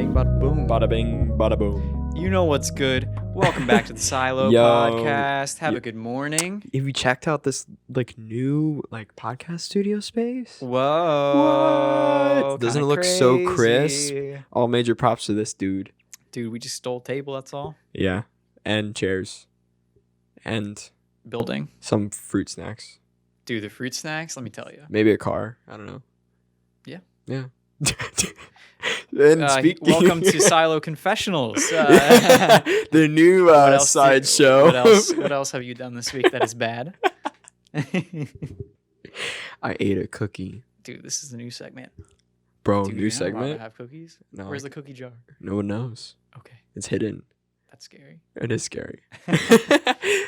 bing, bada boom. Bada bing, bada boom. You know what's good. Welcome back to the Silo Yo. podcast. Have a good morning. Have you checked out this new podcast studio space? Whoa. What? Doesn't it Kinda look so crisp? crazy. All major props to this dude. Dude, we just stole a table, that's all. Yeah. And chairs. And Building. some fruit snacks. Dude, the fruit snacks, let me tell you. Maybe a car. I don't know. Yeah. Yeah. And Welcome to Silo Confessionals. the new side show. What else have you done this week that is bad? I ate a cookie. Dude, this is the new segment. Bro, Dude, new you're not allowed segment? to have cookies? No. Where's the cookie jar? No one knows. Okay, It's hidden. that's scary. It is scary.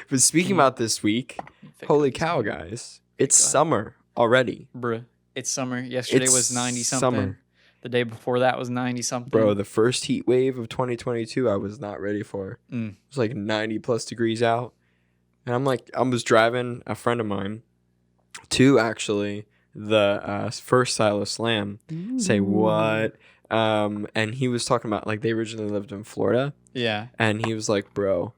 But speaking about this week, Fix holy it. cow, guys. It's Go ahead. summer already. Bruh. It's summer. Yesterday It's was 90 something. summer. The day before that was 90 something. Bro, the first heat wave of 2022, I was not ready for. Mm. It was like 90 plus degrees out. And I was driving a friend of mine to actually the first Silo Slam. Say what? And he was talking about, like, they originally lived in Florida. Yeah. And he was like, bro,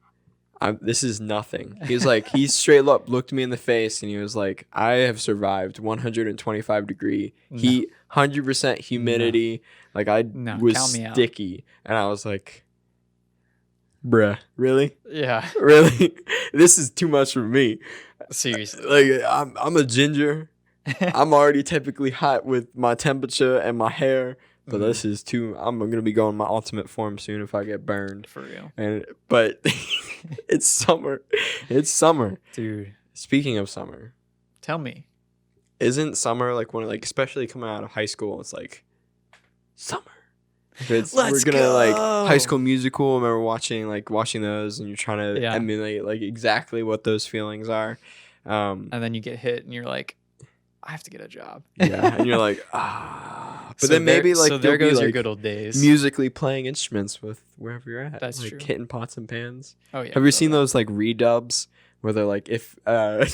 this is nothing. He was like, he straight up looked me in the face and he was like, I have survived 125 degree heat, 100% humidity. Like, I was count me out. sticky. And I was like, bruh, really? Yeah. Really? This is too much for me. Seriously. Like, I'm a ginger. I'm already typically hot with my temperature and my hair. But this is too. I'm gonna be going my ultimate form soon if I get burned. For real. But it's summer. It's summer. Dude, Speaking of summer, tell me. isn't summer like especially coming out of high school? It's like summer. Let's we're gonna like go. High School Musical. I remember watching those, and you're trying to Yeah. emulate like exactly what those feelings are. And then you get hit and you're like, I have to get a job. Yeah, and you're like ah. But So then maybe there- like so there there'll be, goes your like, good old days. musically playing instruments with wherever you're at. That's like true. hitting pots and pans. Oh yeah. Have you seen those like redubs where they're like if High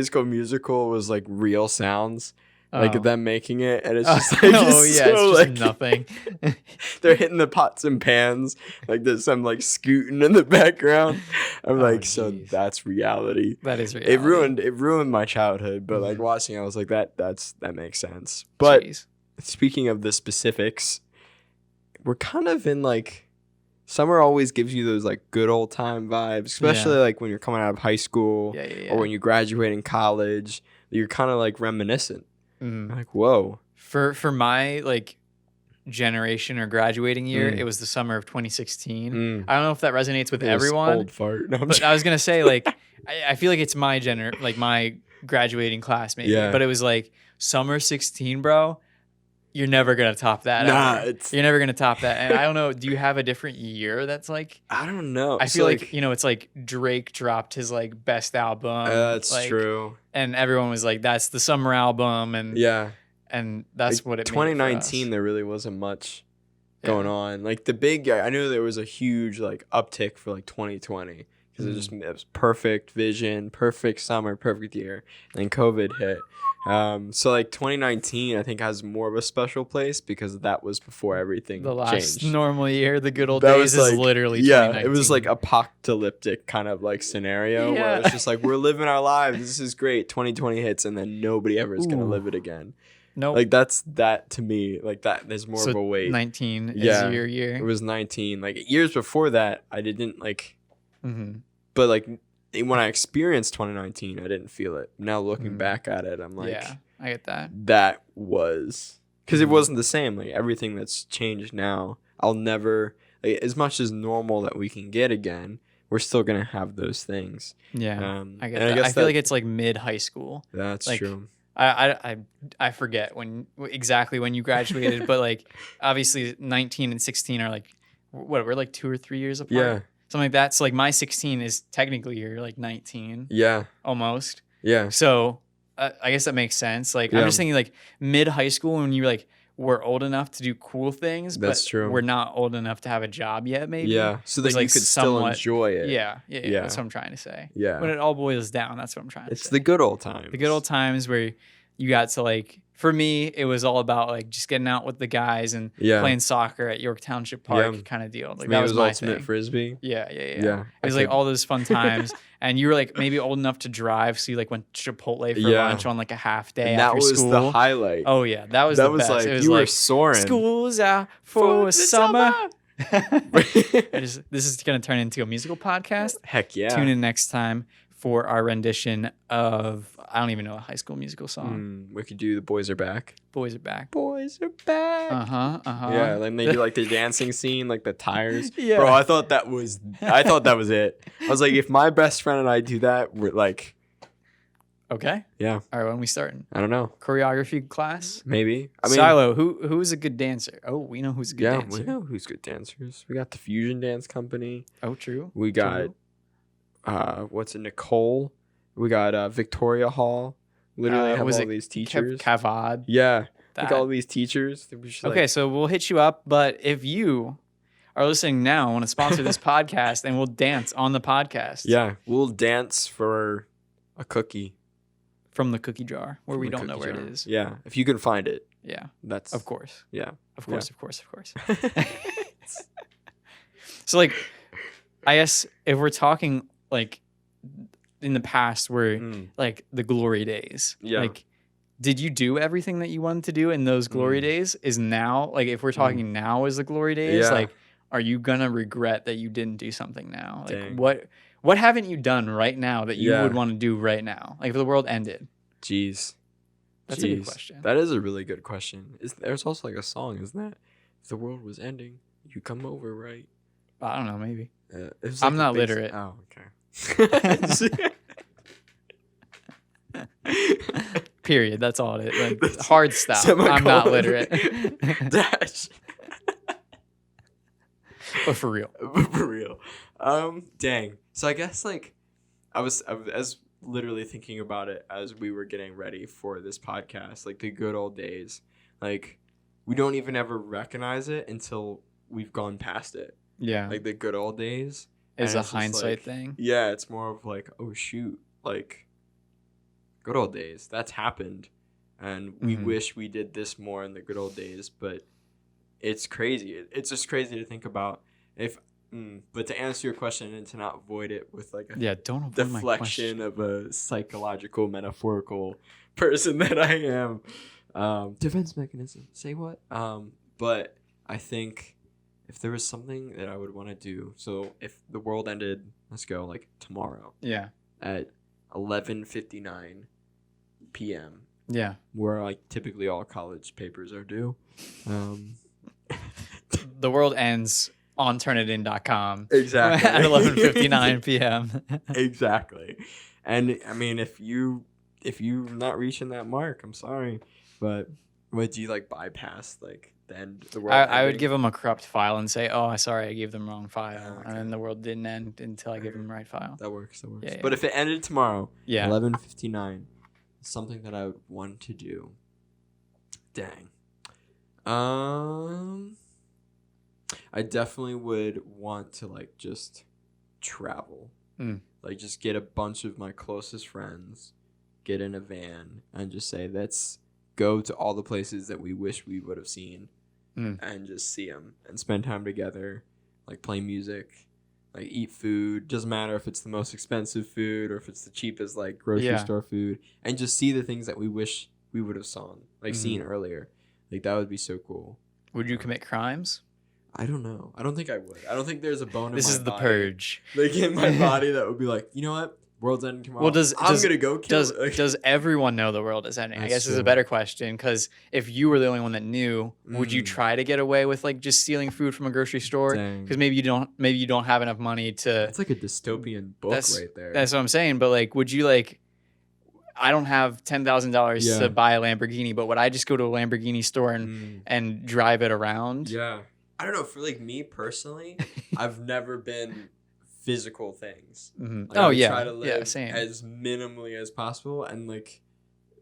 School Musical was like real sounds, like them making it, and it's just like it's just nothing. they're hitting the pots and pans, like there's some like scooting in the background. I'm like, so jeez. that's reality. That is reality. It ruined my childhood, but like watching, I was like, that makes sense. But Jeez. speaking of the specifics, we're kind of in like summer always gives you those like good old time vibes, especially like when you're coming out of high school Yeah. or when you graduate in college. You're kind of like reminiscent. Mhm. Like, whoa. For my like generation or graduating year, it was the summer of 2016. I don't know if that resonates with It was everyone. Old fart. No, I'm But I was gonna say, like, I feel like it's my my graduating class, maybe. Yeah. But it was like summer 16, bro. You're never gonna top that. Nah, ever. it's- You're never gonna top that. And I don't know. Do you have a different year that's like? I don't know. I So, feel like it's like Drake dropped his like best album. that's like, true. And everyone was like, "That's the summer album," and Yeah. and that's Like, what it. 2019, there really wasn't much going on. Like the big, I knew there was a huge like uptick for like 2020 because it was perfect vision, perfect summer, perfect year, and then COVID hit. So like 2019, I think has more of a special place because that was before everything The last changed. normal year, the good old That days, was is like- literally Yeah, 2019. it was like apocalyptic kind of like scenario where Yeah. it's just like we're living our lives. This is great. 2020 hits, and then nobody ever is gonna Ooh. live it again. nope. Like that to me, like that. There's more So of a weight. 19 Yeah. is your year. It was 19. Like years before that, I didn't like. Mm-hmm. But like when I experienced 2019, I didn't feel it. Now looking back at it, I'm like, Yeah, I get that. that was because it wasn't the same. Like everything that's changed now, I'll never like, as much as normal that we can get again. We're still gonna have those things. Yeah, I get and that. guess I feel like it's like mid high school. that's like, true. I forget exactly when you graduated, but like obviously 19 and 16 are like what, we're like 2 or 3 years apart. Yeah, Something like that. So like my 16 is technically you're like 19 yeah, almost. yeah. So I guess that makes sense. Like I'm Yeah. just thinking like mid high school when you like we're old enough to do cool things, That's but true. we're not old enough to have a job yet. Maybe. Yeah, so that It's, you like, could still somewhat- enjoy it. Yeah. Yeah. That's what I'm trying to say. Yeah. When it all boils down, that's what I'm trying to It's say. the good old times. The good old times where you got to like, for me, it was all about like just getting out with the guys and playing soccer at York Township Park kind of deal. Like For me, that it was my ultimate thing. frisbee. Yeah. Yeah. It was like all those fun times, and you were like maybe old enough to drive, so you like went to Chipotle for lunch on like a half day and after that school. was the highlight. Oh yeah, that was the best. Like, it was you like were soaring. School's out for summer. This is gonna turn into a musical podcast. Heck yeah! Tune in next time for our rendition of, I don't even know, a High School Musical song. We could do The Boys Are Back. Boys Are Back. Boys are back. Yeah, like maybe like the dancing scene, like the tires. Yeah. Bro, I thought that was it. I was like, if my best friend and I do that, we're like, okay. Yeah. All right, when we starting? I don't know. Choreography class? Maybe. I mean, Silo, who is a good dancer? Oh, we know who's a good dancer. Yeah, we know who's good dancers. We got the Fusion Dance Company. Oh, true. We got Nicole. We got Victoria Hall. Literally have all these teachers. Kavad. Yeah. Like all these teachers. Okay, so we'll hit you up, but if you are listening now and want to sponsor this podcast, and we'll dance on the podcast. Yeah, we'll dance for a cookie. From the cookie jar, where we don't know where it is. Yeah, if you can find it. Yeah. That's... Of course. Yeah. Of course. So, like, I guess if we're talking, like, in the past where like the glory days, like, did you do everything that you wanted to do in those glory days? Is now, like, if we're talking now as the glory days, like, are you gonna regret that you didn't do something now? Like, what haven't you done right now that you would want to do right now? Like, if the world ended. Jeez, that's a good question. That is a really good question. There's also like a song, isn't that? If the world was ending, you come over, right? I don't know, maybe. Like I'm not literate. Oh, okay. Period. That's all it is. Like, hard stop. I'm not literate. Dash. But for real. Dang. So I guess like I was literally thinking about it as we were getting ready for this podcast, like the good old days. Like, we don't even ever recognize it until we've gone past it. Yeah. Like the good old days. Is a hindsight thing. Yeah, it's more of like, oh shoot, like good old days. That's happened. And we wish we did this more in the good old days, but it's crazy. It's just crazy to think about. But to answer your question and to not avoid it with like a don't avoid deflection of a psychological, metaphorical person that I am. Defense mechanism. Say what? But I think if there was something that I would want to do, so if the world ended, let's go like tomorrow. Yeah. At 11:59 p.m. Yeah. Where like typically all college papers are due. The world ends on turnitin.com. Exactly. At 11:59 p.m. Exactly. And I mean, if you're not reaching that mark, I'm sorry, but would you like bypass like the end of the world? I would give them a corrupt file and say, "Oh, sorry, I gave them the wrong file," and then the world didn't end until I gave them the right file. That works. Yeah, but if it ended tomorrow, 11:59, something that I would want to do. Dang. I definitely would want to like just travel. Like just get a bunch of my closest friends, get in a van, and just say, let's go to all the places that we wish we would have seen, and just see them and spend time together, like play music, like eat food. Doesn't matter if it's the most expensive food or if it's the cheapest like grocery store food, and just see the things that we wish we would have seen earlier. Like that would be so cool. Would you commit crimes? I don't know. I don't think I would. I don't think there's a bone in my body. This is the purge. Like in my body that would be like, you know what? World's ending tomorrow. Well, I'm going to go kill it. Does everyone know the world is ending? I guess is a better question, because if you were the only one that knew, would you try to get away with like just stealing food from a grocery store? Because maybe you don't have enough money to. It's like a dystopian book right there. That's what I'm saying. But like, would you like? I don't have $10,000 to buy a Lamborghini, but would I just go to a Lamborghini store and drive it around? Yeah. I don't know. For like me personally, I've never been physical things. Like, I try to live as minimally as possible, and like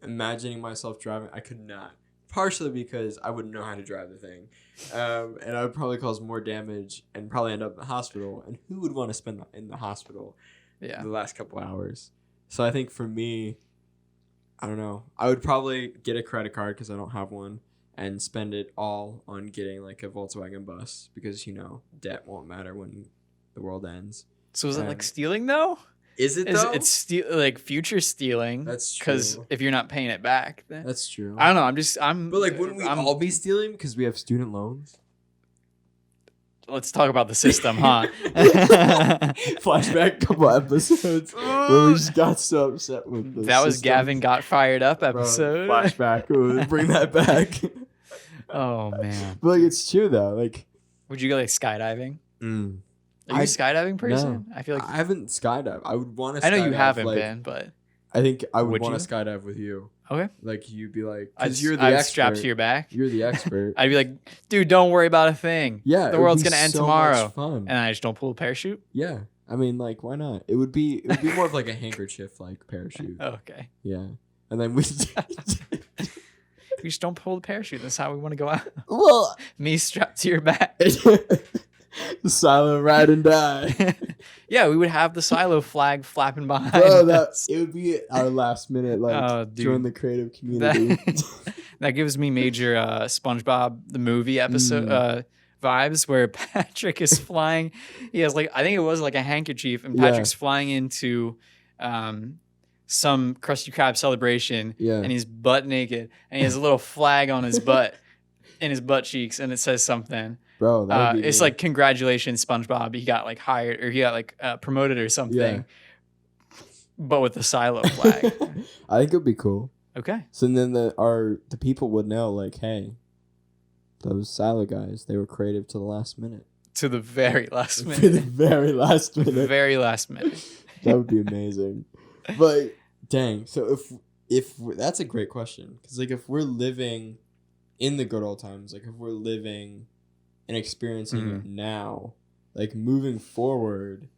imagining myself driving, I could not. Partially because I wouldn't know how to drive the thing, and I would probably cause more damage and probably end up in the hospital. And who would want to spend in the hospital the last couple hours? So I think for me, I don't know. I would probably get a credit card because I don't have one and spend it all on getting like a Volkswagen bus because, debt won't matter when the world ends. So is it like stealing though? Is it though? It's like future stealing. That's true. Because if you're not paying it back, then that's true. I don't know. But like, wouldn't we all be stealing because we have student loans? Let's talk about the system, huh? Flashback, couple episodes where we just got so upset with this. That was Gavin got fired up episode. Bro, flashback, we'll bring that back. Oh man, but like it's true though. Like, would you go like skydiving? Are you a skydiving person? No, I feel like I haven't skydived. I would want to. I know you haven't been, but I think I would want to skydive with you. Okay. Like you'd be like, you're the expert. Strapped to your back. You're the expert. I'd be like, dude, don't worry about a thing. Yeah, the world's gonna end tomorrow. Much fun. And I just don't pull a parachute. Yeah, I mean, like, why not? It would be more of like a handkerchief like parachute. Okay. Yeah, and then we just don't pull the parachute. That's how we want to go out. Well, me strapped to your back. The silo ride and die. Yeah, we would have the silo flag flapping behind. Bro, it would be our last minute, like, join the creative community. That gives me major SpongeBob the movie episode vibes where Patrick is flying. He has like, I think it was like a handkerchief, and Patrick's flying into some Krusty Krab celebration, and he's butt naked, and he has a little flag on his butt, in his butt cheeks, and it says something. Bro, it's like, congratulations, SpongeBob. He got like hired, or he got like promoted or something, but with the silo flag. I think it would be cool. Okay. So then the people would know, like, hey, those silo guys, they were creative to the last minute. To the very last minute. To the very last minute. The very last minute. That would be amazing. But dang, so if that's a great question, because like if we're living in the good old times, like if we're living and experiencing it now, like moving forward,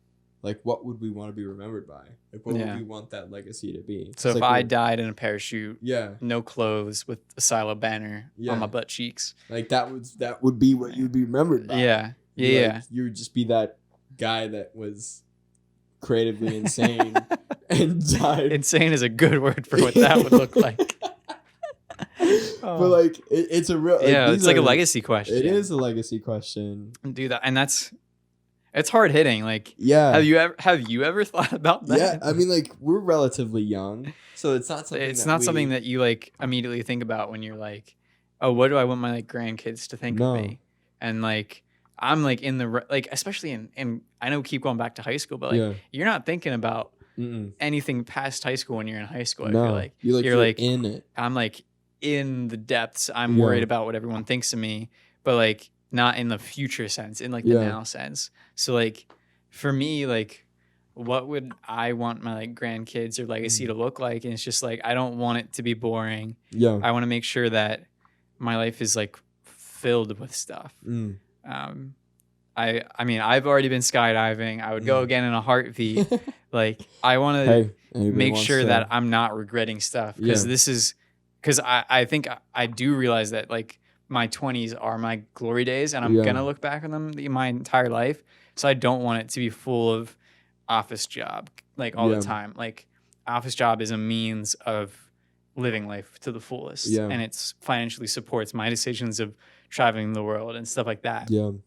like what would we want to be remembered by? Like what would we want that legacy to be? So if I died in a parachute, no clothes, with a silo banner on my butt cheeks, like that would be what you'd be remembered by. Yeah. You would just be that guy that was creatively insane and died. Insane is a good word for what that would look like. But like it's a real it's like a legacy question. It is a legacy question. Do that, and it's hard hitting. Like, have you ever thought about that? Yeah, I mean, like we're relatively young, so it's not something. It's not something that you like immediately think about when you're like, oh, what do I want my like grandkids to think of me? And like I'm like in the like, especially in I know we keep going back to high school, but like you're not thinking about anything past high school when you're in high school. I feel like you're like in it. I'm like in the depths. I'm worried about what everyone thinks of me, but like not in the future sense, in like the now sense. So like for me, like what would I want my like grandkids or legacy to look like? And it's just like I don't want it to be boring. I want to make sure that my life is like filled with stuff. I mean, I've already been skydiving. I would go again in a heartbeat. Like I want to make sure that I'm not regretting stuff, because I think I do realize that like my 20s are my glory days, and I'm gonna look back on them my entire life. So I don't want it to be full of office job like all the time. Like office job is a means of living life to the fullest, and it's financially supports my decisions of traveling the world and stuff like that. Go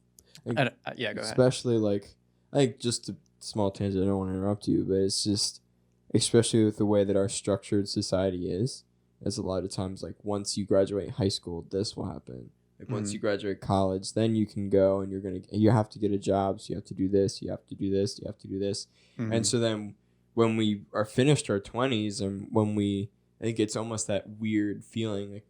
ahead. Especially like just a small tangent. I don't want to interrupt you, but it's just especially with the way that our structured society is. As a lot of times, like once you graduate high school, this will happen. Like once you graduate college, then you can go and you have to get a job. So you have to do this, you have to do this, you have to do this. And so then when we are finished our 20s and I think it's almost that weird feeling. Like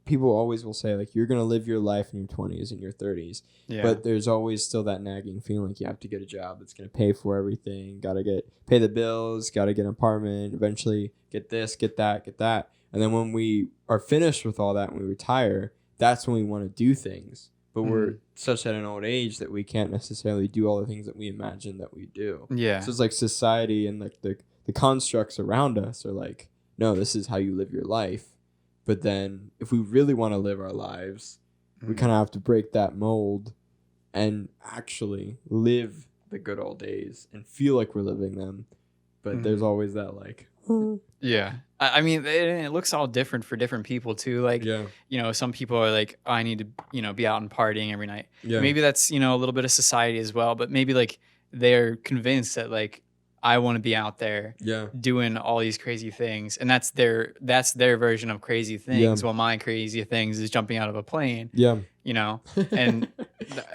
people always will say like, you're going to live your life in your 20s and your 30s. But there's always still that nagging feeling like you have to get a job that's going to pay for everything. Got to pay the bills, got to get an apartment, eventually get this, get that, get that. And then when we are finished with all that and we retire, that's when we want to do things. But we're such at an old age that we can't necessarily do all the things that we imagine that we do. So it's like society and like the constructs around us are like, no, this is how you live your life. But then if we really want to live our lives, we kind of have to break that mold and actually live the good old days and feel like we're living them. But there's always that like, Yeah. I mean, it looks all different for different people too. Like, you know, some people are like, oh, I need to, you know, be out and partying every night. Yeah. Maybe that's, you know, a little bit of society as well. But maybe like they're convinced that like, I want to be out there doing all these crazy things. And that's their version of crazy things. While my crazy things is jumping out of a plane. Yeah. You know, and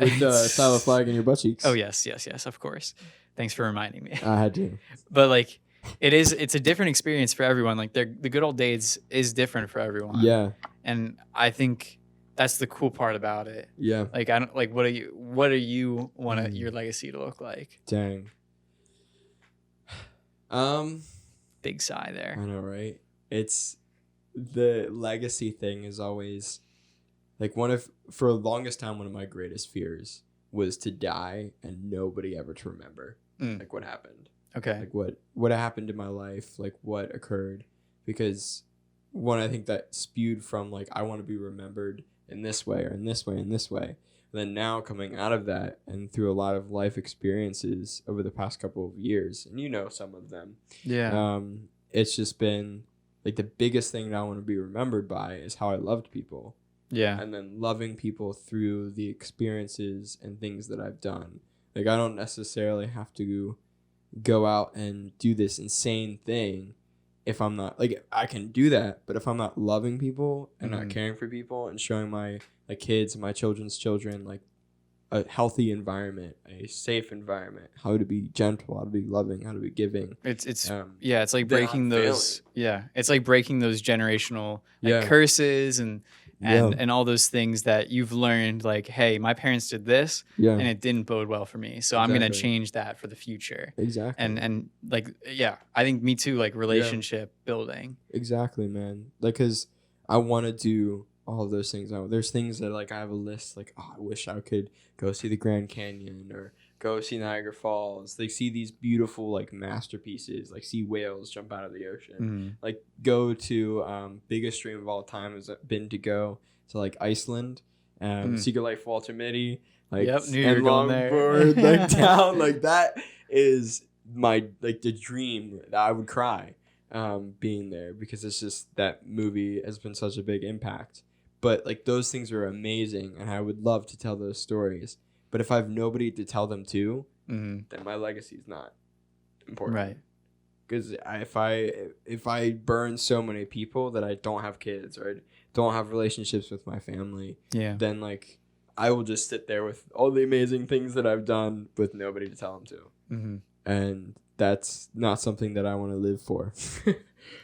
with the style of flag in your butt cheeks. Oh, yes, of course. Thanks for reminding me. I had to. But like, it's a different experience for everyone. Like the good old days is different for everyone. Yeah. And I think that's the cool part about it. Yeah. Like, I don't like, what do you want your legacy to look like? Dang. Big sigh there. I know, right? It's the legacy thing is always like for the longest time, one of my greatest fears was to die and nobody ever to remember like what happened. Okay. Like what happened in my life, like what occurred, because one, I think that spewed from like, I want to be remembered in this way or in this way, in this way. And then now coming out of that and through a lot of life experiences over the past couple of years, and you know some of them, it's just been like the biggest thing that I want to be remembered by is how I loved people. Yeah. And then loving people through the experiences and things that I've done. Like, I don't necessarily have to go out and do this insane thing if I'm not, like, I can do that, but if I'm not loving people and not caring for people and showing my like kids and my children's children like a healthy environment, a safe environment, how to be gentle, how to be loving, how to be giving. It's like breaking those it's like breaking those generational curses and all those things that you've learned, like, hey, my parents did this and it didn't bode well for me, so I'm gonna change that for the future. Exactly. And like, I think me too, like relationship building. Exactly, man. Like, because I want to do all of those things. There's things that like I have a list, like, oh, I wish I could go see the Grand Canyon or go see Niagara Falls, like see these beautiful like masterpieces, like see whales jump out of the ocean, like go to biggest dream of all time has been to go to like Iceland, Secret Life of Walter Mitty, like and longboard like down, like that is my like the dream that I would cry being there, because it's just that movie has been such a big impact. But like those things are amazing and I would love to tell those stories. But if I have nobody to tell them to, then my legacy is not important. Right. Because if I burn so many people that I don't have kids or I don't have relationships with my family, then like I will just sit there with all the amazing things that I've done with nobody to tell them to. And that's not something that I want to live for.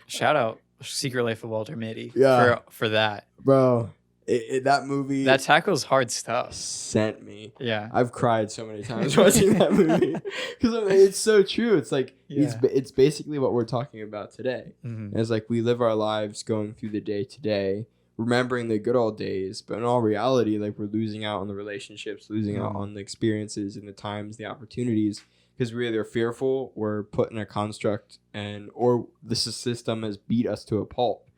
Shout out Secret Life of Walter Mitty for that. Bro, that movie... That tackles hard stuff. Sent me. Yeah. I've cried so many times watching that movie. Because it's so true. It's like, it's basically what we're talking about today. It's like we live our lives going through the day to day, remembering the good old days, but in all reality, like we're losing out on the relationships, losing out on the experiences and the times, the opportunities, because we're either fearful, we're put in a construct, or the system has beat us to a pulp.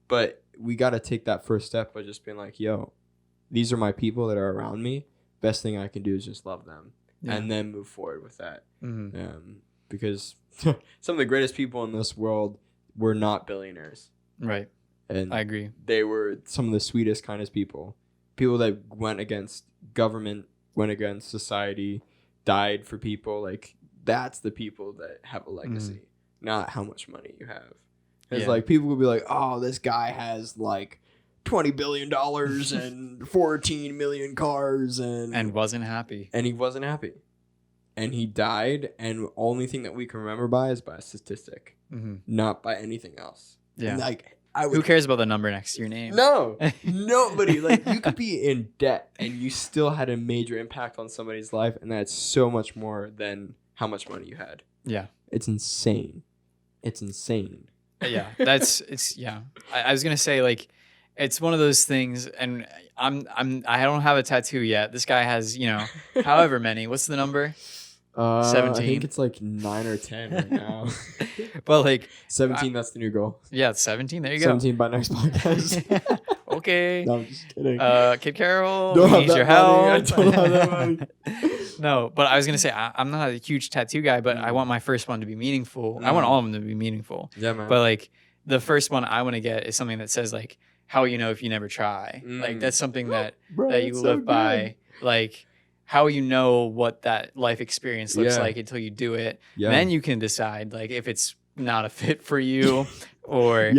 But we got to take that first step by just being like, yo, these are my people that are around me. Best thing I can do is just love them and then move forward with that. Because some of the greatest people in this world were not billionaires. Right. And I agree. They were some of the sweetest, kindest people. People that went against government, went against society, died for people. Like, that's the people that have a legacy, not how much money you have. It's like people will be like, oh, this guy has like $20 billion and 14 million cars and wasn't happy. And he wasn't happy. And he died. And the only thing that we can remember by is by a statistic, not by anything else. Yeah. And like, who cares about the number next to your name? No, nobody. Like, you could be in debt and you still had a major impact on somebody's life. And that's so much more than how much money you had. Yeah. It's insane. It's insane. I was gonna say, like, it's one of those things, and I don't have a tattoo yet. This guy has, however many. What's the number? 17. I think it's like 9 or 10 right now. But like 17, that's the new goal. Yeah, 17. There you go. 17 by next podcast. Okay. No, I'm just kidding. Kid Carol needs your help. I don't have that money. No, but I was gonna say I'm not a huge tattoo guy, but I want my first one to be meaningful. I want all of them to be meaningful. Yeah, man. But like the first one I want to get is something that says like, "How will you know if you never try?" Like that's something that that you live by. Like how you know what that life experience looks like until you do it. Yeah. Then you can decide like if it's not a fit for you, or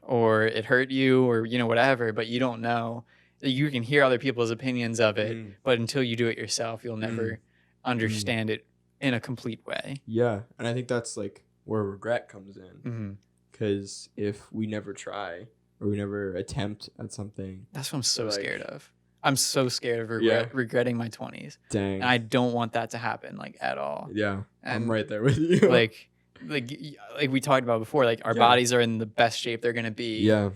or it hurt you, or whatever. But you don't know. You can hear other people's opinions of it, but until you do it yourself, you'll never understand it in a complete way. Yeah, and I think that's like where regret comes in. Because if we never try or we never attempt at something, that's what I'm so scared of. I'm so scared of regretting my 20s. Dang, and I don't want that to happen like at all. Yeah, and I'm right there with you. like we talked about before, like our bodies are in the best shape they're gonna be. Yeah,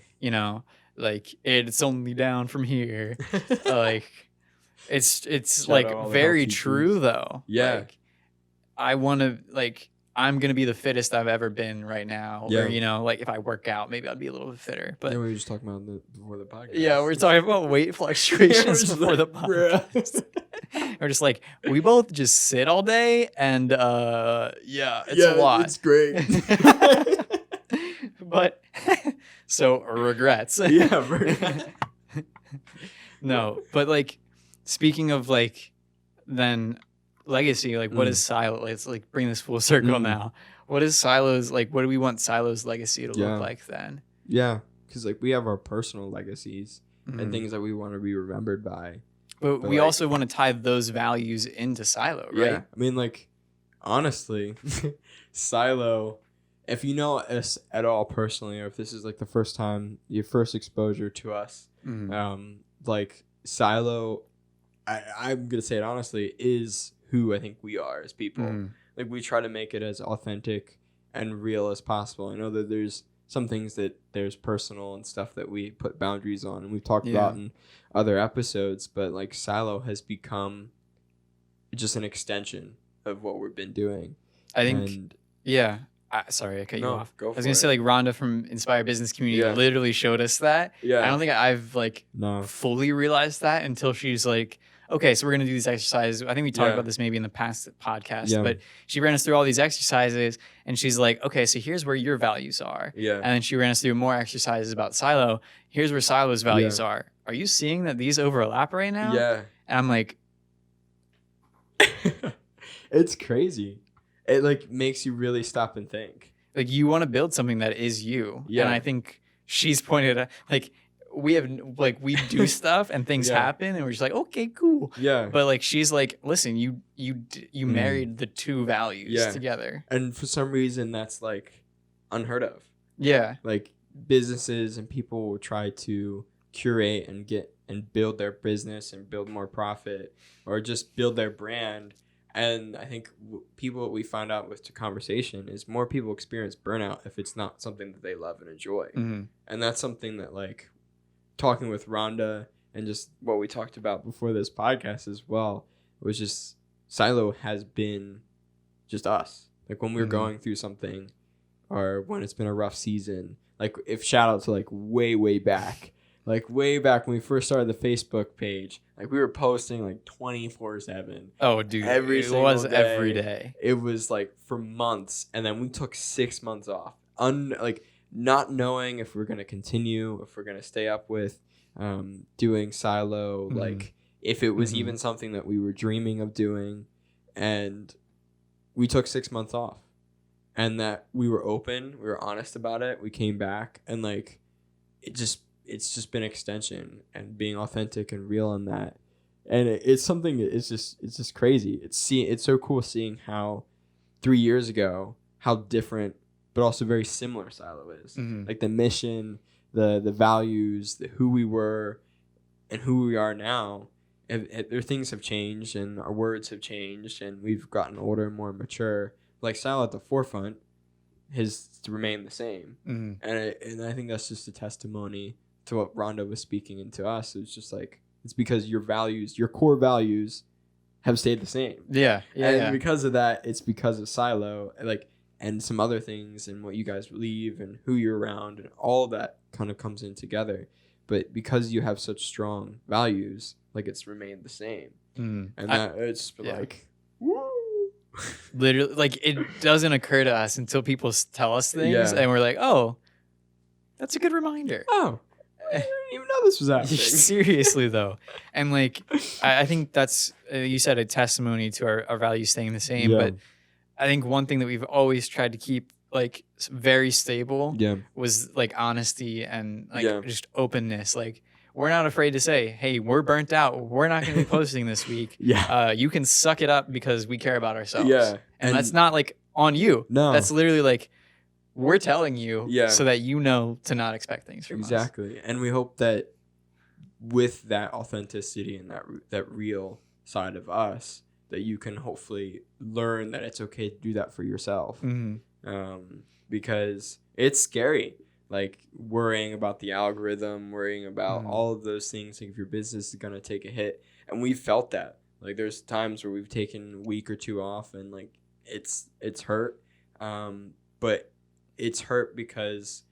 like it's only down from here. Like it's Shout like very true though. Yeah, like, I want to I'm gonna be the fittest I've ever been right now. Or like if I work out, maybe I'd be a little bit fitter. But we were just talking about before the podcast. Yeah, we're talking about weight fluctuations before the podcast. We're just like, we both just sit all day, and it's a lot. It's great. But so regrets. No, but like speaking of like then legacy, like what is Silo? Let's like bring this full circle now. What is Silo's like? What do we want Silo's legacy to look like then? Yeah, because like we have our personal legacies and things that we want to be remembered by. But we also want to tie those values into Silo, right? Yeah, I mean, like honestly, Silo. If you know us at all personally, or if this is like the first time, your first exposure to us, like Silo, I'm gonna say it honestly, is who I think we are as people. Like we try to make it as authentic and real as possible. I know that there's some things that there's personal and stuff that we put boundaries on, and we've talked about in other episodes, but like Silo has become just an extension of what we've been doing. I think, sorry, I cut you off. I was going to say, like, Rhonda from Inspired Business Community literally showed us that. Yeah. I don't think I've, like, fully realized that until she's like, okay, so we're going to do these exercises. I think we talked about this maybe in the past podcast, but she ran us through all these exercises, and she's like, okay, so here's where your values are. Yeah. And then she ran us through more exercises about Silo. Here's where Silo's values are. Are you seeing that these overlap right now? Yeah. And I'm like... It's crazy. It like makes you really stop and think. Like you want to build something that is you. Yeah. And I think she's pointed at like we do stuff and things happen and we're just like, okay, cool. Yeah. But like she's like, listen, you married the two values together. And for some reason that's like unheard of. Yeah. Like businesses and people will try to curate and get and build their business and build more profit or just build their brand. And I think what we find out with the conversation is more people experience burnout if it's not something that they love and enjoy. And that's something that like talking with Rhonda and just what we talked about before this podcast as well, it was just Silo has been just us. Like when we were going through something or when it's been a rough season, like if shout out to like way back. Like way back when we first started the Facebook page, like we were posting like 24/7. Oh, dude, every day. It was like for months, and then we took 6 months off, like not knowing if we're gonna continue, if we're gonna stay up with doing Silo, like if it was even something that we were dreaming of doing, and we took 6 months off, and that we were open, we were honest about it. We came back, and like it's just been extension and being authentic and real in that. And it's something, it's just crazy. It's so cool seeing how 3 years ago, how different, but also very similar Silo is. Like the mission, the values, who we were and who we are now. Their things have changed and our words have changed and we've gotten older and more mature. Like Silo at the forefront has remained the same. And I think that's just a testimony to what Rhonda was speaking into us. It's just like, it's because your values, your core values have stayed the same. And because of that, it's because of Silo, like, and some other things and what you guys believe and who you're around and all that kind of comes in together. But because you have such strong values, like it's remained the same. And that it's like, Literally, like, it doesn't occur to us until people tell us things, and we're like, oh, that's a good reminder. Oh, I didn't even know this was happening. Seriously, though. And, like, I think that's, you said, a testimony to our values staying the same. But I think one thing that we've always tried to keep, like, very stable was, like, honesty and, like, just openness. Like, we're not afraid to say, hey, we're burnt out. We're not going to be posting this week. You can suck it up because we care about ourselves. And that's not, like, on you. No. That's literally, like, we're telling you so that you know to not expect things from us. Exactly. And we hope that with that authenticity and that real side of us, that you can hopefully learn that it's okay to do that for yourself. Because it's scary. Like, worrying about the algorithm, worrying about all of those things. Like, if your business is going to take a hit. And we've felt that. Like, there's times where we've taken a week or two off and, like, it's hurt. But it's hurt because,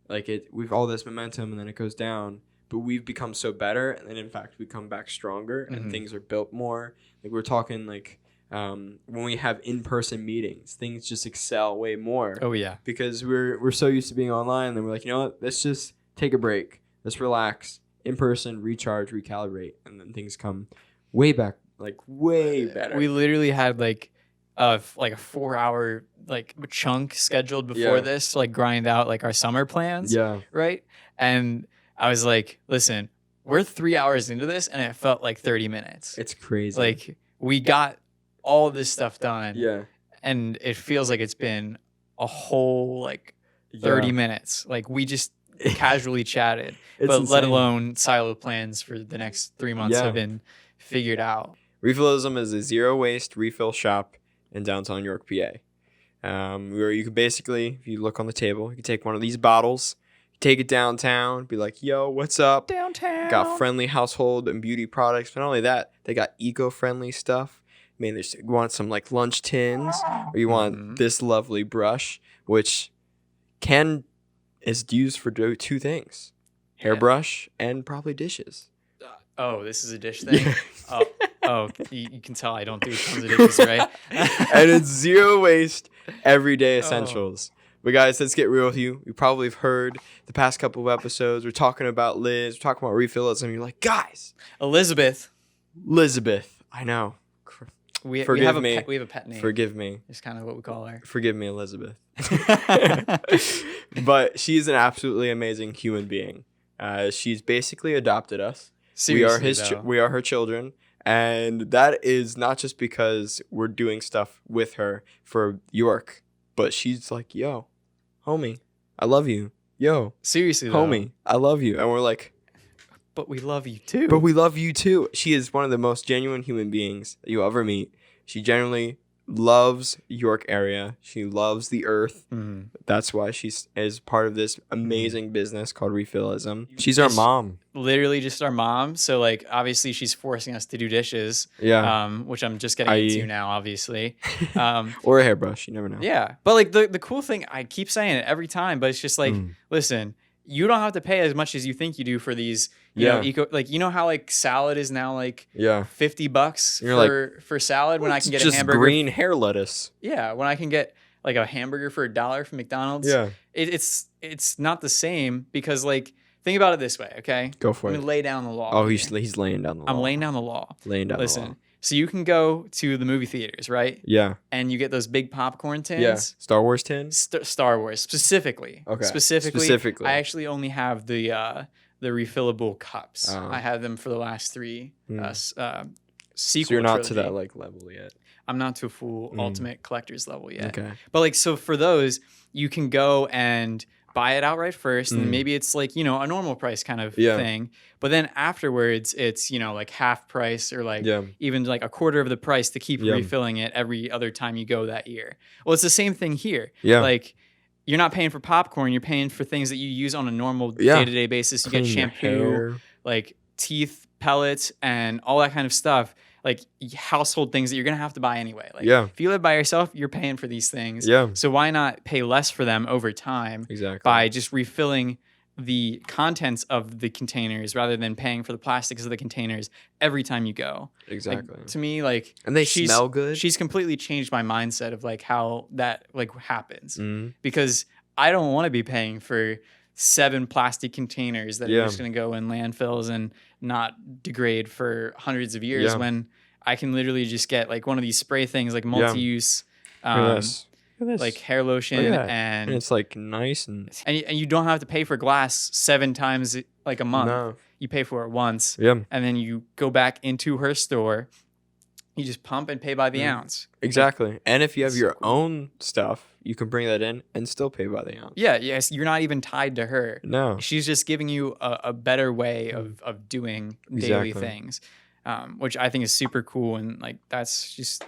like, we've all this momentum and then it goes down. But we've become so better. And then, in fact, we come back stronger and things are built more. Like, we're talking, like, when we have in-person meetings, things just excel way more. Oh, yeah. Because we're so used to being online. And then we're like, you know what? Let's just take a break. Let's relax. In person, recharge, recalibrate. And then things come way back, like, way better. We literally had, like a 4-hour, like, chunk scheduled before this to, like, grind out, like, our summer plans. Right? And I was like, listen, we're 3 hours into this and it felt like 30 minutes. It's crazy. Like, we got all this stuff done. And it feels like it's been a whole, like, 30 minutes. Like, we just casually chatted. But insane. Let alone silo plans for the next 3 months have been figured out. Refillism is a zero-waste refill shop in downtown York, PA. Where you can basically, if you look on the table, you can take one of these bottles, take it downtown, be like, yo, what's up? Downtown. Got friendly household and beauty products. But not only that, they got eco-friendly stuff. I mean, you want some, like, lunch tins, or you want this lovely brush, which is used for two things. Hairbrush and probably dishes. Oh, this is a dish thing? You can tell I don't do tons of dishes, right? And it's zero waste, everyday essentials. But guys, let's get real with you. You probably have heard the past couple of episodes. We're talking about Liz. We're talking about Refillism. You're like, guys. Elizabeth. I know. We have a pet name. Forgive me. It's kind of what we call her. Forgive me, Elizabeth. But she's an absolutely amazing human being. She's basically adopted us. Seriously, we are her children. And that is not just because we're doing stuff with her for York, but she's like, yo, homie, I love you. Yo, seriously, homie, I love you. And we're like, but we love you too. She is one of the most genuine human beings that you'll ever meet. She genuinely loves York area. She loves the earth. That's why she is part of this amazing business called Refillism. She's our mom. Literally just our mom. So, like, obviously she's forcing us to do dishes. Which I'm just getting into now, obviously. Or a hairbrush. You never know. Yeah. But, like, the cool thing, I keep saying it every time, but it's just like, listen, you don't have to pay as much as you think you do for these, you know, like, you know how, like, salad is now, like, $50 for salad when I can get a hamburger. Just green hair lettuce. Yeah, when I can get, like, a hamburger for $1 from McDonald's. Yeah. It's not the same because, like, think about it this way, okay? Go for it. Let me lay down the law. Oh, he's laying down the law. I'm laying down the law. Listen, so you can go to the movie theaters, right? Yeah. And you get those big popcorn tins. Yeah. Star Wars tins? Star Wars, specifically. Okay. Specifically. I actually only have the refillable cups. I have them for the last 3 sequel So you're not trilogy. to that, like, level yet. I'm not to a full ultimate collector's level yet. Okay. But, like, so for those, you can go and buy it outright first, and maybe it's, like, you know, a normal price kind of thing. But then afterwards, it's, you know, like half price or, like, even, like, a quarter of the price to keep refilling it every other time you go that year. Well, it's the same thing here. Yeah. Like, you're not paying for popcorn. You're paying for things that you use on a normal day-to-day basis. You get shampoo, like, teeth pellets, and all that kind of stuff. Like, household things that you're going to have to buy anyway. Like, if you live by yourself, you're paying for these things. Yeah. So why not pay less for them over time exactly by just refilling the contents of the containers rather than paying for the plastics of the containers every time you go. Exactly. Like, to me, like, and they smell good. She's completely changed my mindset of like how that like happens, Mm-hmm. because I don't want to be paying for 7 plastic containers that are just going to go in landfills and not degrade for hundreds of years when I can literally just get like one of these spray things, like multi-use, like hair lotion, and it's like nice and you don't have to pay for glass 7 times like a month. No. You pay for it once, and then you go back into her store. You just pump and pay by the ounce. Exactly. And if you have your own stuff, you can bring that in and still pay by the ounce. Yeah, yes. You're not even tied to her. No. She's just giving you a better way of doing daily things, which I think is super cool. And like, that's just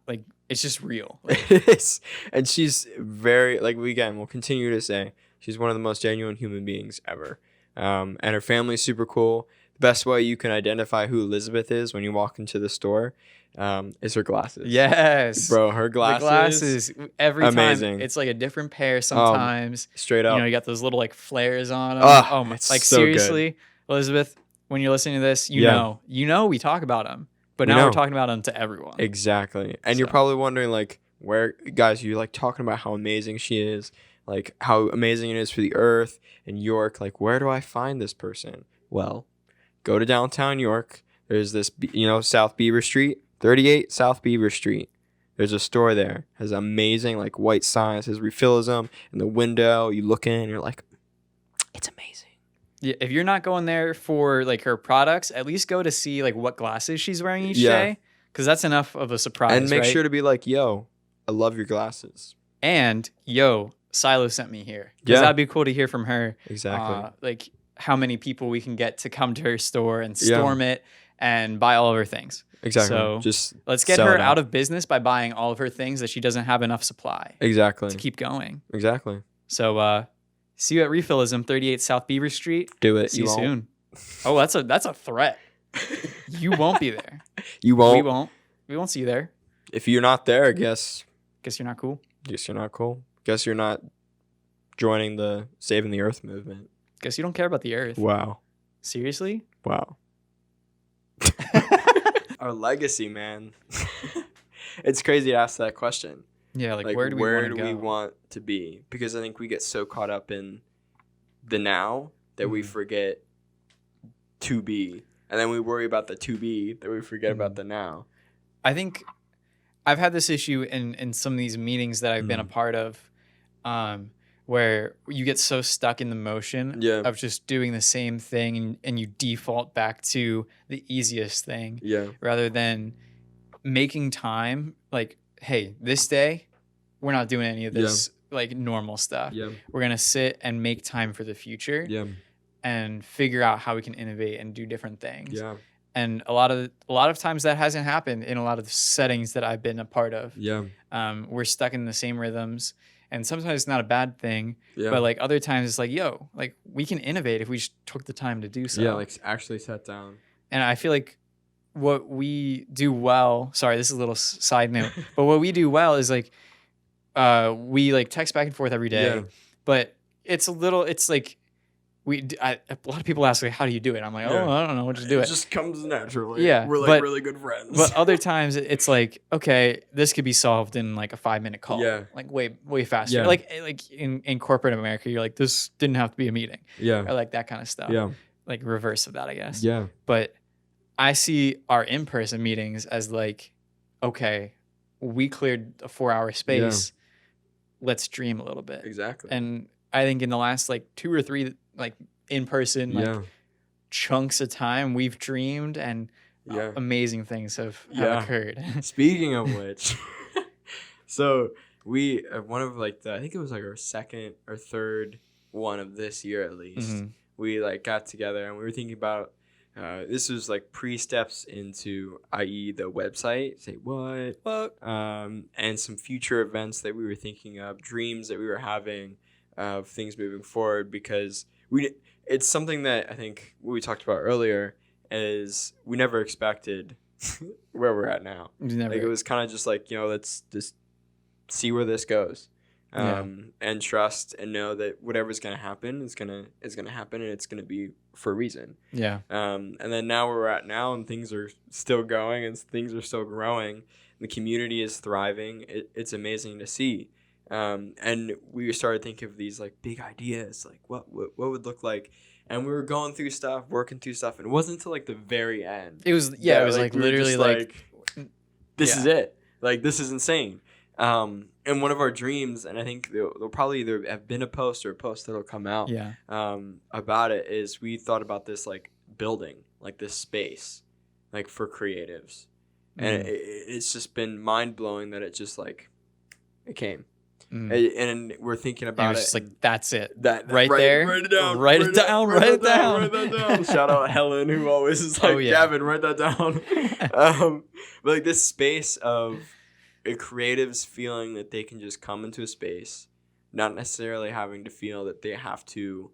like, it's just real. It is. And she's very, like, we'll continue to say, she's one of the most genuine human beings ever. And her family's super cool. Best way you can identify who Elizabeth is when you walk into the store is her glasses. Yes. Bro, her glasses. The glasses, every amazing. time, it's like a different pair sometimes. Straight up. You know, you got those little like flares on them. Oh my, it's like so seriously, good. Elizabeth, when you're listening to this, you know we talk about them, but now we're talking about them to everyone. Exactly. And you're probably wondering, like, where, guys, you're like talking about how amazing she is, like how amazing it is for the earth and York. Like, where do I find this person? Well, go to downtown York. There's this, South Beaver Street, 38 South Beaver Street. There's a store there. Has amazing, like, white sign. It says Refillism in the window. You look in and you're like, it's amazing. Yeah, if you're not going there for, like, her products, at least go to see, like, what glasses she's wearing each day. Because that's enough of a surprise, and make sure to be like, yo, I love your glasses. And, yo, Silo sent me here. Because that'd be cool to hear from her. Exactly. Like, how many people we can get to come to her store and storm it and buy all of her things. Exactly. So just let's get her out of business by buying all of her things that she doesn't have enough supply. Exactly. To keep going. Exactly. So see you at Refillism, 38 South Beaver Street. Do it. See you soon. Oh, that's a threat. You won't be there. You won't. We won't. We won't see you there. If you're not there, I guess you're not cool. Guess you're not cool. Guess you're not joining the Saving the Earth movement. Guess you don't care about the earth. Wow. Seriously? Wow. Our legacy, man. It's crazy to ask that question. Yeah, like where do we want to be? Because I think we get so caught up in the now that we forget to be. And then we worry about the to be that we forget about the now. I think I've had this issue in some of these meetings that I've been a part of, where you get so stuck in the motion of just doing the same thing and you default back to the easiest thing rather than making time. Like, hey, this day we're not doing any of this like normal stuff. We're going to sit and make time for the future and figure out how we can innovate and do different things. And a lot of times that hasn't happened in a lot of the settings that I've been a part of. We're stuck in the same rhythms. And sometimes it's not a bad thing, but like other times it's like, yo, like we can innovate if we just took the time to do so. Yeah, like actually sat down. And I feel like what we do well, sorry, this is a little side note, but what we do well is like we like text back and forth every day, but it's like a lot of people ask like, how do you do it? I'm like, I don't know what to do. It just comes naturally. Yeah, we're like really good friends. But other times it's like, okay, this could be solved in like a 5-minute call. Like way faster. Like in corporate America, you're like, this didn't have to be a meeting. Or like that kind of stuff. Like reverse of that, I guess. But I see our in-person meetings as like, okay, we cleared a 4-hour space. Let's dream a little bit. Exactly. And I think in the last like 2 or 3 like in person like chunks of time we've dreamed and amazing things have occurred. Speaking of which, so we one of like I think it was like our second or third one of this year at least. We like got together and we were thinking about this was like pre-steps into, i.e. the website, say what, and some future events that we were thinking of, dreams that we were having of things moving forward, because it's something that I think what we talked about earlier is we never expected where we're at now. Like it was kind of just like, let's just see where this goes. and trust and know that whatever's going to happen is going to happen, and it's going to be for a reason. Yeah. And then now where we're at now, and things are still going and things are still growing. The community is thriving. It's amazing to see. And we started thinking of these like big ideas, like what would look like. And we were going through stuff, working through stuff. And it wasn't until like the very end. It was, it was like literally like, this is it. Like, this is insane. And one of our dreams, and I think there'll probably either have been a post or a post that'll come out about it, is we thought about this like building, like this space, like for creatives. And it's just been mind blowing that it just like, it came. And we're thinking about it. Just like, that's it. That right there. Write it down. Write it down. Write it down. Write that down. Shout out Helen, who always is like, Gavin, write that down. But like this space of creatives feeling that they can just come into a space, not necessarily having to feel that they have to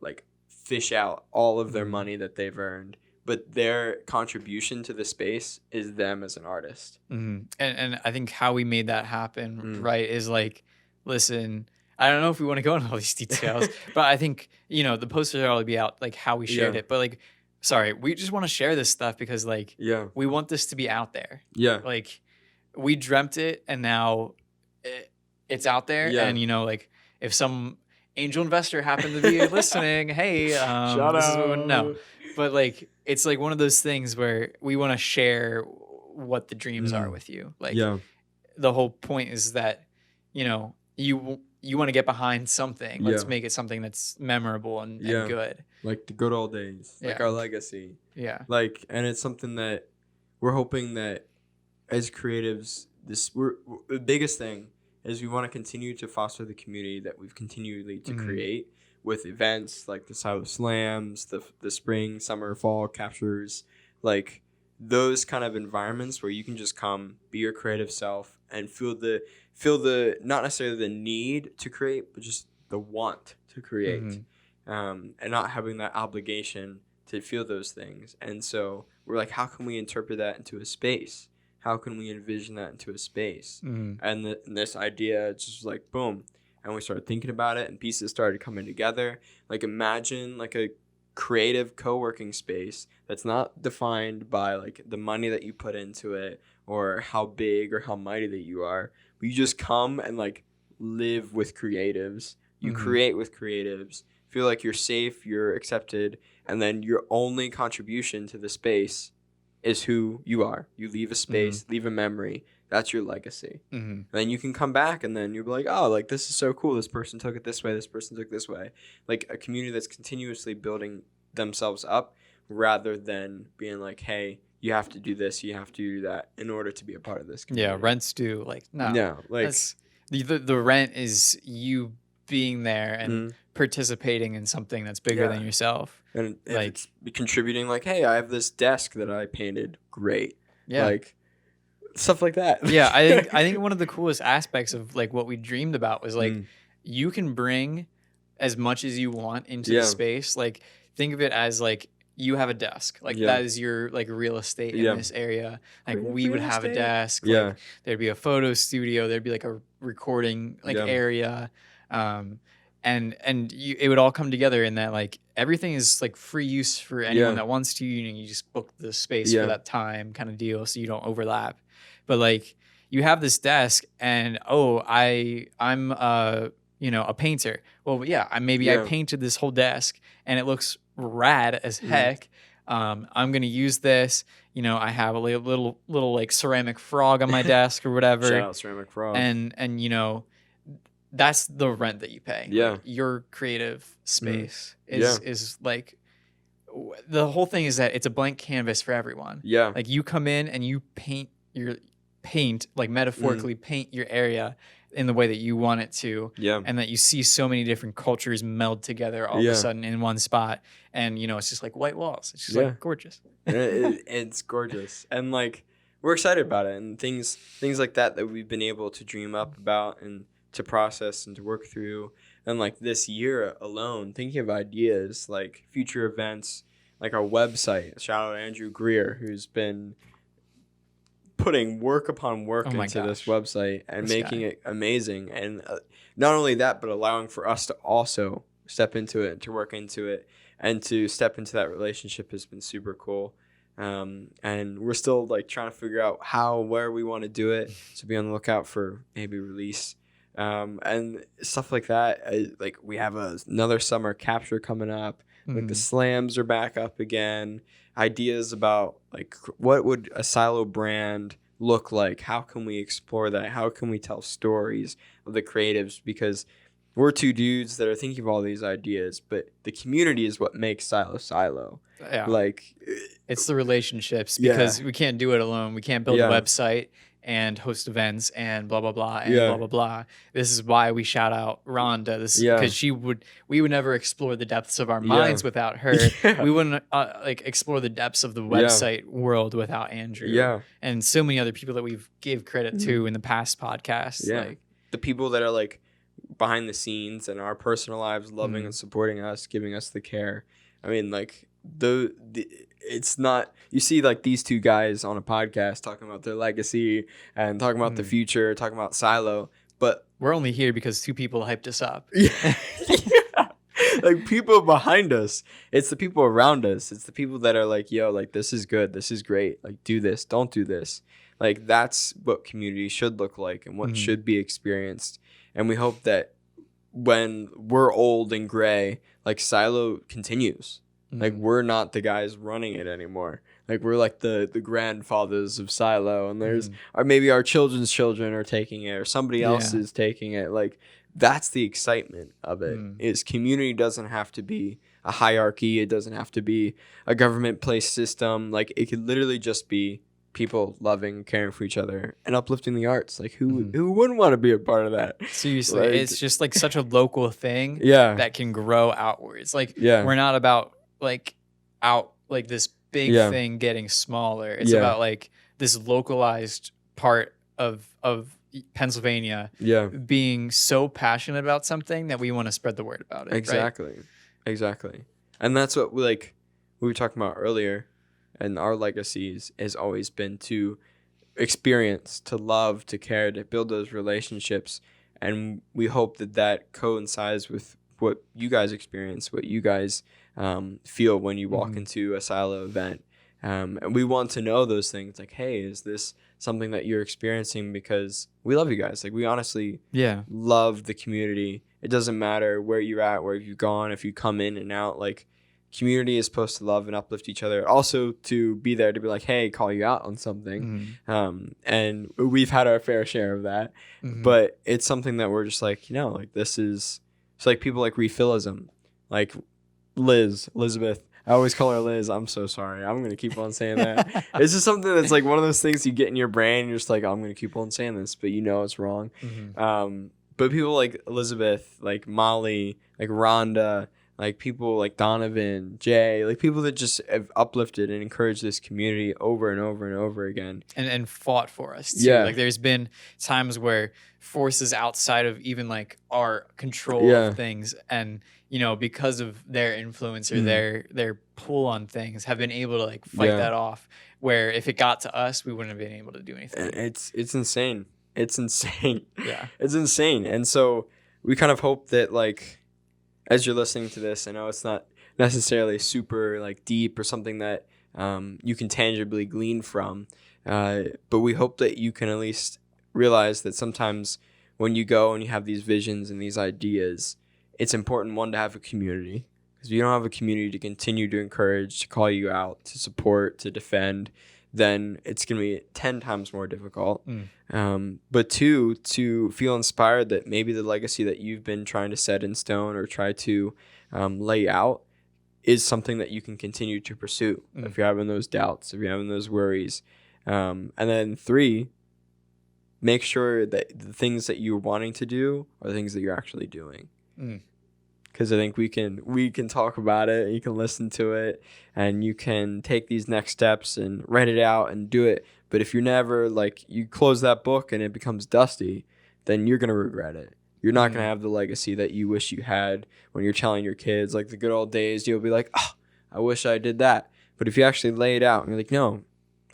like fish out all of their money that they've earned, but their contribution to the space is them as an artist. And I think how we made that happen, right, is like, listen, I don't know if we want to go into all these details, but I think, the posters will already be out, like how we shared it. But like, sorry, we just want to share this stuff because like, we want this to be out there. Yeah. Like, we dreamt it and now it's out there. And, like if some angel investor happened to be listening, hey, shout this out. Is what we want to know. But like, it's like one of those things where we want to share what the dreams are with you. Like the whole point is that, you want to get behind something. Let's make it something that's memorable and good. Like the good old days, like our legacy. Yeah. Like, and it's something that we're hoping that as creatives, the biggest thing is we want to continue to foster the community that we've continually to create with events like the South Slams, the spring, summer, fall captures, like those kind of environments where you can just come, be your creative self, and feel the not necessarily the need to create, but just the want to create, and not having that obligation to feel those things. And so we're like, how can we interpret that into a space? How can we envision that into a space? And this idea just like boom. And we started thinking about it, and pieces started coming together. Like, imagine like a creative co-working space that's not defined by like the money that you put into it or how big or how mighty that you are. But you just come and like live with creatives. You create with creatives. Feel like you're safe, you're accepted, and then your only contribution to the space is who you are. You leave a space, leave a memory. That's your legacy. And then you can come back and then you'll be like, oh, like this is so cool. This person took it this way. This person took it this way. Like a community that's continuously building themselves up rather than being like, hey, you have to do this, you have to do that in order to be a part of this community. Yeah, rent's due. Like, no. Yeah, like the rent is you being there and participating in something that's bigger than yourself. And like it's contributing like, hey, I have this desk that I painted. Great. Yeah. Like stuff like that. Yeah, I think one of the coolest aspects of like what we dreamed about was like you can bring as much as you want into the space. Like think of it as like you have a desk. Like that is your like real estate in this area. Like we would have a desk. Like, there'd be a photo studio. There'd be like a recording like area. And it would all come together in that like everything is like free use for anyone that wants to. You just book the space for that time kind of deal, so you don't overlap. But like you have this desk, and I'm a painter. Well, yeah, I painted this whole desk, and it looks rad as heck. I'm gonna use this. I have a little like ceramic frog on my desk or whatever. Shout out ceramic frog. And that's the rent that you pay. Yeah, like your creative space is like the whole thing is that it's a blank canvas for everyone. Yeah, like you come in and you paint like metaphorically paint your area in the way that you want it to. Yeah, and that you see so many different cultures meld together all of a sudden in one spot, and it's just like white walls. It's just like gorgeous. It's gorgeous, and like we're excited about it, and things like that we've been able to dream up about and to process and to work through. And like this year alone, thinking of ideas like future events, like our website. Shout out to Andrew Greer, who's been putting work upon work into this website and making it amazing. And not only that, but allowing for us to also step into it, to work into it, and to step into that relationship has been super cool. And we're still like trying to figure out where we want to do it. So be on the lookout for maybe release. And stuff like that. Like we have another summer capture coming up. Like the slams are back up again. Ideas about like what would a silo brand look like? How can we explore that? How can we tell stories of the creatives? Because we're two dudes that are thinking of all these ideas, but the community is what makes Silo. Yeah. Like it's the relationships, because we can't do it alone. We can't build a website and host events and blah blah blah and blah blah blah. This is why we shout out Rhonda. Because we would never explore the depths of our minds without her. We wouldn't like explore the depths of the website world without Andrew. And so many other people that we've gave credit to in the past podcasts. Like the people that are like behind the scenes in our personal lives, loving and supporting us, giving us the care. I mean, like it's not, you see like these two guys on a podcast talking about their legacy and talking about the future, talking about Silo, but we're only here because two people hyped us up. Like people behind us, it's the people around us, it's the people that are like, yo, like this is good, this is great, like do this, don't do this. Like that's what community should look like and what should be experienced. And we hope that when we're old and gray, like Silo continues. Like we're not the guys running it anymore. Like we're like the grandfathers of Silo, and there's or maybe our children's children are taking it, or somebody else is taking it. Like that's the excitement of it. Is community doesn't have to be a hierarchy. It doesn't have to be a government placed system. Like it could literally just be people loving, caring for each other, and uplifting the arts. Like who wouldn't want to be a part of that? Seriously, like, it's just like such a local thing that can grow outwards. Like we're not about like this big thing getting smaller. It's about like this localized part of Pennsylvania being so passionate about something that we want to spread the word about it. Exactly. And that's what we were talking about earlier. And our legacies has always been to experience, to love, to care, to build those relationships. And we hope that coincides with what you guys experience, what you guys feel when you walk into a Silo event. And we want to know those things. Like, hey, is this something that you're experiencing? Because we love you guys. Like, we honestly love the community. It doesn't matter where you're at, where you've gone, if you come in and out. Like, community is supposed to love and uplift each other. Also to be there to be like, hey, call you out on something. And we've had our fair share of that. But it's something that we're just like, like this is... It's like people like Refillism. Like Elizabeth. I always call her Liz. I'm so sorry. I'm going to keep on saying that. It's just something that's like one of those things you get in your brain. And you're just like, I'm going to keep on saying this, but it's wrong. But people like Elizabeth, like Molly, like Rhonda, like people like Donovan, Jay, like people that just have uplifted and encouraged this community over and over and over again. And fought for us too. Like there's been times where forces outside of even like our control of things, and because of their influence or their pull on things, have been able to like fight that off, where if it got to us, we wouldn't have been able to do anything. And it's insane. It's insane. It's insane. And so we kind of hope that like, as you're listening to this, I know it's not necessarily super like deep or something that you can tangibly glean from, but we hope that you can at least realize that sometimes when you go and you have these visions and these ideas, it's important, one, to have a community. Because if you don't have a community to continue to encourage, to call you out, to support, to defend, then it's going to be 10 times more difficult. But two, to feel inspired that maybe the legacy that you've been trying to set in stone or try to lay out is something that you can continue to pursue if you're having those doubts, if you're having those worries. And then 3, make sure that the things that you're wanting to do are things that you're actually doing. Because I think we can talk about it, you can listen to it, and you can take these next steps and write it out and do it. But if you're never, like, you close that book and it becomes dusty, then you're going to regret it. You're not going to have the legacy that you wish you had when you're telling your kids, like the good old days. You'll be like, oh, I wish I did that. But if you actually lay it out and you're like, no,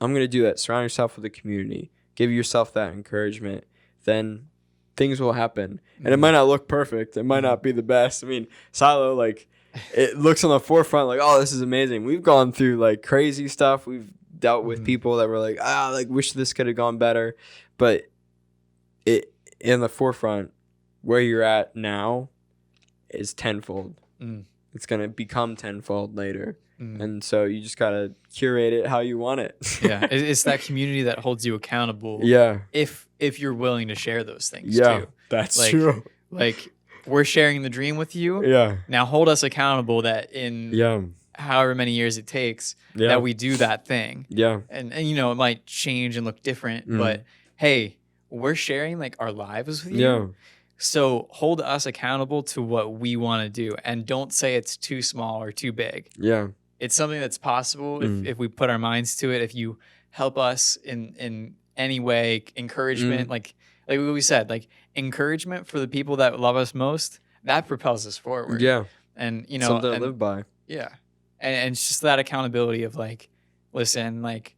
I'm going to do that. Surround yourself with a community. Give yourself that encouragement. Then things will happen. And it might not look perfect. It might not be the best. I mean, Silo, like, it looks on the forefront like, oh, this is amazing. We've gone through, like, crazy stuff. We've dealt with people that were like, like, wish this could have gone better. But it in the forefront, where you're at now is tenfold. It's going to become tenfold later. And so you just got to curate it how you want it. Yeah. It's that community that holds you accountable. Yeah. If you're willing to share those things too. That's like, true. Like, we're sharing the dream with you. Yeah. Now hold us accountable that in however many years it takes that we do that thing. Yeah. And you know, it might change and look different, but hey, we're sharing like our lives with you. Yeah. So hold us accountable to what we want to do, and don't say it's too small or too big. Yeah. It's something that's possible if we put our minds to it. If you help us in any way, encouragement, like what we said, like encouragement for the people that love us most, that propels us forward. Yeah. And you know, something to live by. Yeah. And it's just that accountability of like, listen, like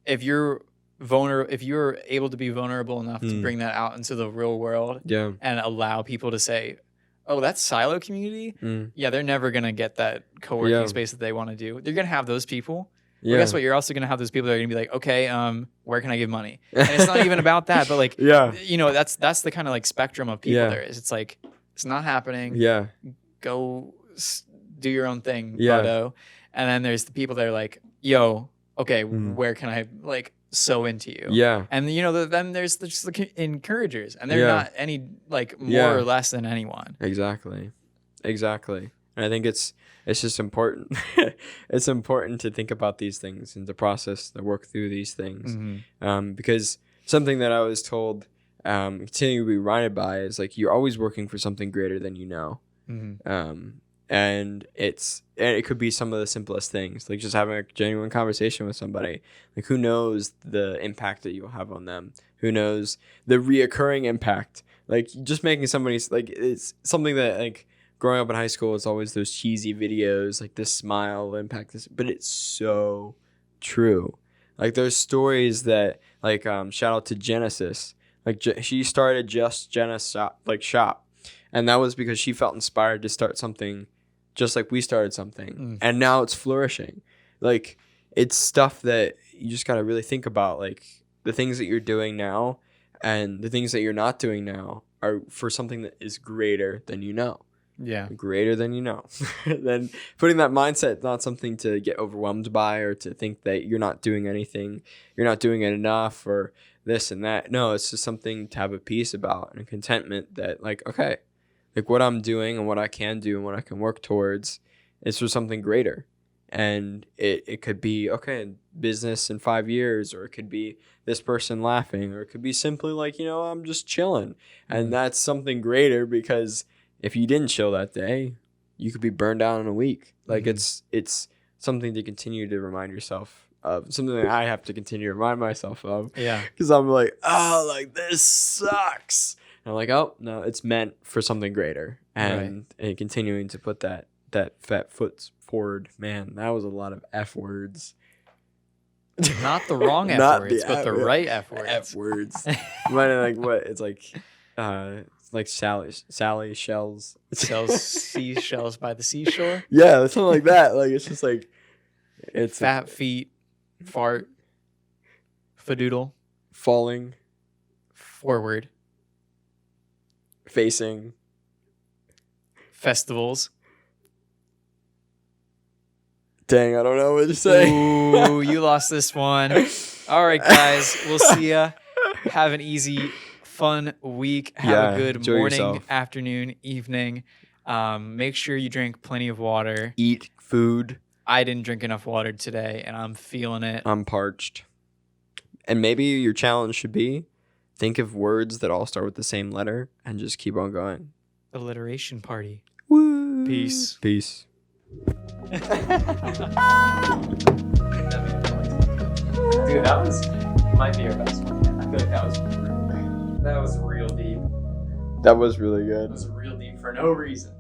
if you're able to be vulnerable enough to bring that out into the real world and allow people to say, oh, that's Silo community? Yeah, they're never going to get that co-working space that they want to do. They're going to have those people. Yeah. Well, guess what? You're also going to have those people that are going to be like, okay, where can I give money? And it's not even about that, but like, you know, that's the kind of like spectrum of people there is. It's like, it's not happening. Yeah. Go do your own thing, buddo. And then there's the people that are like, yo, okay, where can I like sew into you? Yeah. And you know, then there's just the encouragers, and they're not any like more or less than anyone. Exactly. And I think it's just important. It's important to think about these things and to process, to work through these things. Because something that I was told, continue to be reminded by, is like you're always working for something greater than you know. And it could be some of the simplest things, like just having a genuine conversation with somebody. Like, who knows the impact that you'll have on them? Who knows the reoccurring impact? Like, just making somebody's, like, it's something that, like, growing up in high school, it's always those cheesy videos, like this smile impact this, but it's so true. Like, there's stories that, like, shout out to Genesis. Like, she started Just Genesis shop. And that was because she felt inspired to start something just like we started something. And now it's flourishing. Like, it's stuff that you just got to really think about. Like, the things that you're doing now and the things that you're not doing now are for something that is greater than you know. Yeah. Greater than you know. Then putting that mindset, not something to get overwhelmed by or to think that you're not doing anything, you're not doing it enough or this and that. No, it's just something to have a peace about and a contentment that, like, okay, like what I'm doing and what I can do and what I can work towards is for something greater. And it could be, okay, business in 5 years, or it could be this person laughing, or it could be simply like, you know, I'm just chilling. And that's something greater, because if you didn't chill that day, you could be burned down in a week. Like, it's something to continue to remind yourself of, something that I have to continue to remind myself of. Yeah. Because I'm like, oh, like, this sucks. And I'm like, oh, no, it's meant for something greater. And continuing to put that fat foot forward. Man, that was a lot of F words. Not the wrong F words, but the right F words. F words. Like, what? It's like Sally shells. Sells seashells by the seashore. Yeah, something like that. Like, it's just like, it's fat feet, fart, fadoodle, falling, forward, facing, festivals. Dang, I don't know what to say. Ooh, you lost this one. All right, guys, we'll see ya. Have an easy, fun week. Have a good morning, yourself. Afternoon, evening. Make sure you drink plenty of water. Eat food. I didn't drink enough water today, and I'm feeling it. I'm parched. And maybe your challenge should be, think of words that all start with the same letter and just keep on going. Alliteration party. Woo. Peace. Peace. Dude, that might be our best one. I feel like that was real deep. That was really good. It was real deep for no reason.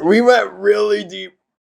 We went really deep.